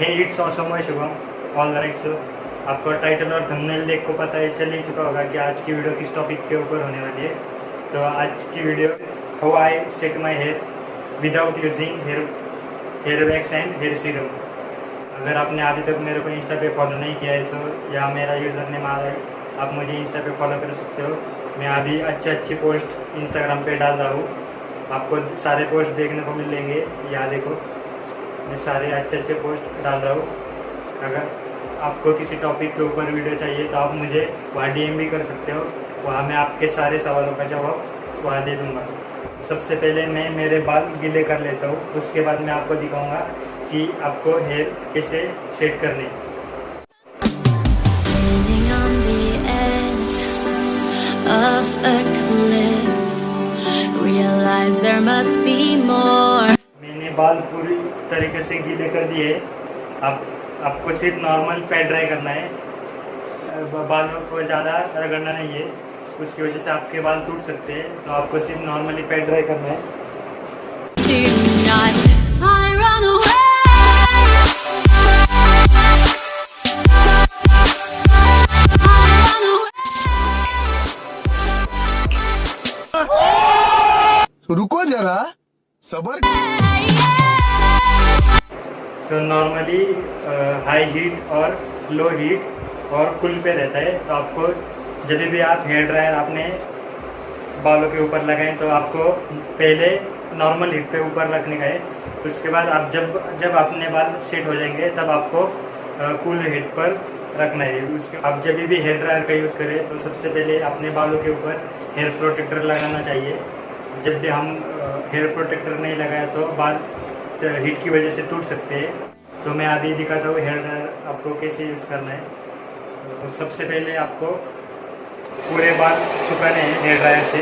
Hey it's awesome मैं Shubham all right. सो आपको title और थंबनेल देख को पता है चल ही चुका होगा कि आज की वीडियो किस टॉपिक के ऊपर होने वाली है। तो आज की video how I set my hair without using hair wax and hair serum. अगर आपने अभी तक मेरे को इंस्टा पे फॉलो नहीं किया है तो या मेरा यूज़र नेम आ रहा है, आप मुझे इंस्टा पे फॉलो कर सकते हो। मैं अभी अच्छी पोस्ट इंस्टाग्राम पे डाल रहा हूँ, आपको सारे पोस्ट देखने को मिलेंगे। यहाँ देखो मैं सारे अच्छे पोस्ट डाल रहा हूँ। अगर आपको किसी टॉपिक के ऊपर वीडियो चाहिए तो आप मुझे वहाँ डीएम भी कर सकते हो, वहाँ मैं आपके सारे सवालों का जवाब वहाँ दे दूँगा। सबसे पहले मैं मेरे बाल गीले कर लेता हूँ, उसके बाद मैं आपको दिखाऊँगा कि आपको हेयर कैसे सेट करने। मैंने बाल पूरी तरीके से गीले कर दिए। आपको सिर्फ नॉर्मल पैड ड्राई करना है, बालों को ज़्यादा रगड़ना नहीं है, उसकी वजह से आपके बाल टूट सकते हैं। तो आपको सिर्फ नॉर्मली पैड ड्राई करना है। रुको जरा सबर। तो नॉर्मली हाई हीट और लो हीट और कुल पे रहता है। तो आपको जब भी आप हेयर ड्रायर अपने बालों के ऊपर लगाएं तो आपको पहले नॉर्मल हीट पे ऊपर रखने का है। उसके बाद आप जब अपने बाल सेट हो जाएंगे तब आपको कूल हीट पर रखना है। उसके आप जब भी हेयर ड्रायर का यूज़ करें तो सबसे पहले अपने बालों के ऊपर हेयर प्रोटेक्टर लगाना चाहिए। जब भी हम हेयर प्रोटेक्टर नहीं लगाया तो बाल हीट की वजह से टूट सकते हैं। तो मैं अभी दिखाता हूँ हेयर ड्रायर आपको कैसे यूज़ करना है। तो सबसे पहले आपको पूरे बाल सुखाने हैं हेयर ड्रायर से।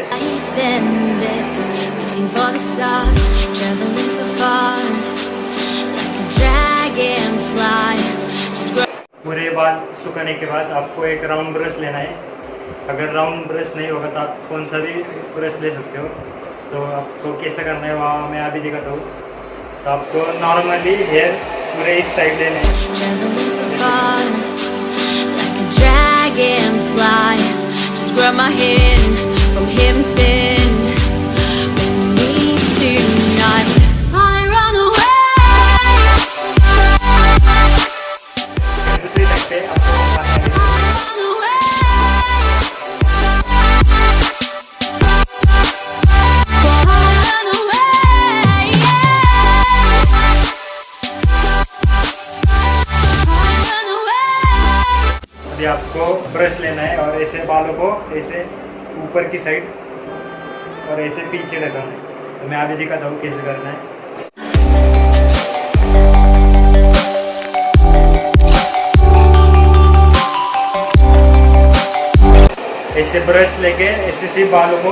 पूरे बाल सुखाने के बाद आपको एक राउंड ब्रश लेना है। अगर राउंड ब्रश नहीं होगा तो आप कौन सा भी ब्रश ले सकते हो। तो आपको कैसे करना है वहाँ मैं अभी दिखाता हूँ। तो आपको नॉर्मली हेयर पूरे इस साइड लेने हैं। अभी आपको ब्रश लेना है और ऐसे बालों को ऐसे ऊपर की साइड और ऐसे पीछे लगाना है। तो मैं अभी दिखाता हूँ कैसे करना है। ऐसे ब्रश लेके ऐसे सिर्फ बालों को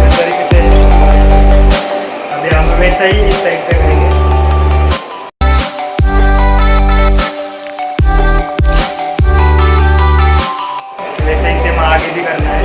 इस तरीके से, अभी हम वैसा ही इस साइड पे करेंगे। आगे भी करना है।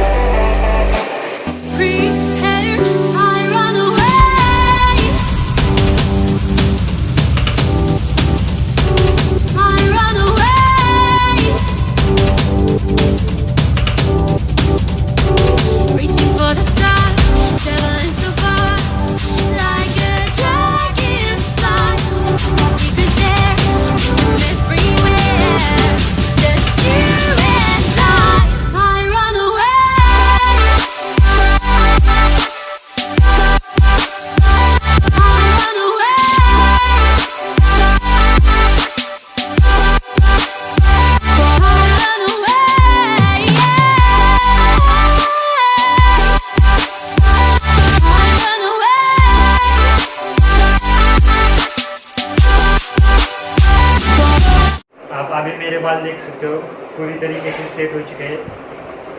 अभी मेरे बाल देख सकते हो पूरी तरीके से सेट हो चुके हैं।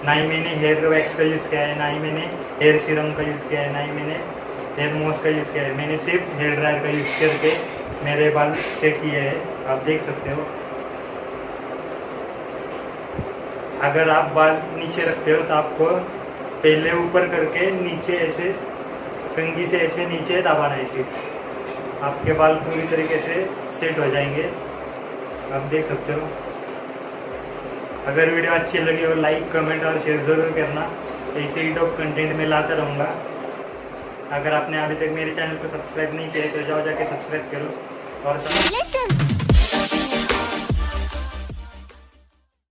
ना ही मैंने हेयर वैक्स का यूज़ किया है, ना ही मैंने हेयर सीरम का यूज़ किया है, ना ही मैंने हेयर मॉस का यूज़ किया है। मैंने सिर्फ हेयर ड्रायर का यूज़ करके मेरे बाल सेट किए हैं, आप देख सकते हो। अगर आप बाल नीचे रखते हो तो आपको पहले ऊपर करके नीचे ऐसे कंघी से ऐसे नीचे दबाना है इसे, आपके बाल पूरी तरीके से सेट हो जाएंगे। आप देख सकते हो। अगर वीडियो अच्छी लगी हो लाइक कमेंट और शेयर ज़रूर करना। ऐसे ही टॉप कंटेंट में लाता रहूँगा। अगर आपने अभी तक मेरे चैनल को सब्सक्राइब नहीं किया तो जाओ जाके सब्सक्राइब करो और